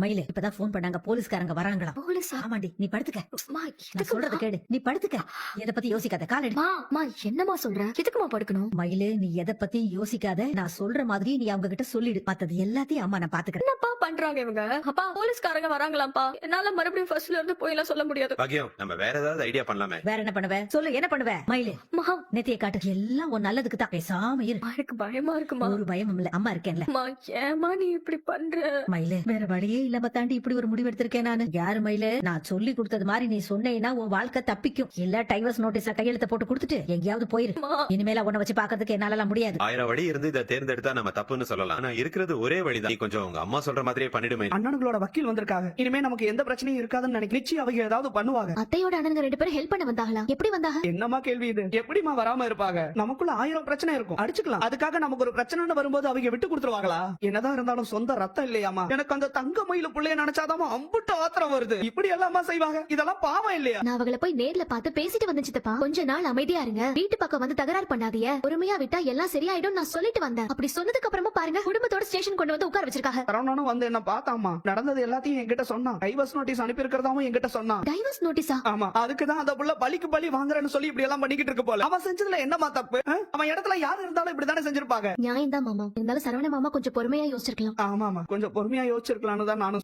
மயிலே இப்பதான் போன் பண்ணாங்க, போலீஸ்காரங்க வராங்களா? போலீஸா? ஆமாண்டி, நீ படுத்துக்க. மா, நான் எதுக்குமா? சொல்றத கேடு, நீ படுத்துக்க. எதை பத்தி யோசிக்காத, கால் எடு. மா, என்னமா சொல்ற? எதுக்குமா படுக்கணும்? மயிலே, நீ எதை பத்தி யோசிக்காத. நான் சொல்ற மாதிரி நீ அவங்க கிட்ட சொல்லிடு. மத்தது எல்லாத்தையும் அம்மா நான் பாத்துக்கிறேன். என்னப்பா பண்றாங்க இவங்க? அப்பா, போலீஸ்காரங்க வராங்களாப்பா. என்னால மறுபடியும் ஃபர்ஸ்ட்ல இருந்து போயெல்லாம் சொல்ல முடியாது. பாக்கியம், நம்ம வேற ஏதாவது ஐடியா பண்ணலாமே. வேற என்ன பண்ணுவ? சொல்லு, என்ன பண்ணுவ? மயிலே, மா, நெத்திய காட்டு. எல்லாம் உன் நல்லதுக்கு தான். பேசாம இரு. எனக்கு பயமா இருக்குமா. ஒரு பயமும் இல்ல, அம்மா இருக்கேன்ல. மா, ஏமா நீ இப்படி பண்ற? மயிலே, வேற வழியே இல்லாம தாண்டி இப்படி ஒரு முடிவு எடுத்திருக்கேன் நானு. யாரு மயிலே, நான் சொல்லி கொடுத்தது மாதிரி நீ சொன்னேன்னா உன் வாழ்க்கை தப்பிக்கும். இல்ல டைவர்ஸ் நோட்டீஸ்ல கையெழுத்த போட்டு கொடுத்துட்டு எங்கேயாவது போயிரு. மா, இனிமேல உன்னை வச்சு பாக்குறதுக்கு என்னால முடியாது. 1000 வழி இருந்து இதை தேர்ந்தெடுத்தா நம்ம தப்புன்னு சொல்லலாம். ஆனா இருக்கிறது ஒரே வழிதான். நீ கொஞ்சம் உங்க அம்மா சொல்ற மாதிரியே பண்ணிடுமே. அண்ணனுங்களோட வக்கீல் வந்திருக்காங்க. இனிமே நமக்கு எந்த பிரச்சனையும் இருக்காதுன்னு நினைக்கிறேன். நிச்சயம் அவங்க ஏதாவது பண்ணுவாங்க. அத்தையோட அண்ணனுங்க 2 பேரும் ஹெல்ப் பண்ண வந்தாங்களா? எப்படி வந்தாங்க? என்னமா கேள்வி இது? எப்படிமா வராம இருப்பாங்க? நமக்குள்ள 1000 பிரச்சனை இருக்கும், அடிச்சுக்கலாம். அதுக்காக நமக்கு ஒரு பிரச்சனை வரும்போது அவங்க விட்டு கொடுத்துருவாங்களா? என்னதான் இருந்தாலும் சொந்த ரத்தம் இல்லையாமா? எனக்கு அந்த தங்க மயில புள்ளைய நினைச்சாதான் அம்புட்டு ஆத்திரம் வருது. இப்படி எல்லாமா செய்வாங்க? இதெல்லாம் பாவம் இல்லையா? நான் அவங்கள போய் நேர்ல பார்த்து பேசிட்டு வந்து சித்தப்பா. கொஞ்ச நாள் அமைதியா இருங்க, வீட்டு பக்கம் வந்து தகராறு பண்ணாதீங்க, பொறுமையா விட்டா எல்லாம் சரியாயிடும் நான் சொல்லிட்டு வந்தேன். அப்படி சொன்னதுக்கு அப்புறமா பாருங்க, குடும்பத்தோட ஸ்டேஷன் கொண்டு வந்து உட்கார வச்சிருக்காங்க. சரவணனும் வந்து என்ன பார்த்தாமா, நடந்தது எல்லாத்தையும் என்கிட்ட சொன்னான். டைவர்ஸ் நோட்டீஸ் அனுப்பி இருக்கிறதாவும் என்கிட்ட சொன்னான். டைவர்ஸ் நோட்டீஸா? ஆமா, அதுக்குதான் அந்த புள்ள பலிக்கு பலி வாங்குறேன்னு சொல்லி இப்படி எல்லாம் பண்ணிக்கிட்டு இருக்கு போல. அவன் செஞ்சதுல என்னமா தப்பு? அவன் இடத்துல யாரு இருந்தாலும் இப்படிதானே செஞ்சிருப்பாங்க. நியாயம் தான் மாமா. இருந்தாலும் சரவண மாமா கொஞ்சம் பொறுமையா யோசிச்சிருக்கலாம். ஆமாமா, கொஞ்சம் பொறுமையா யோசிச்சிருக்கலாம்னு தான் நானும்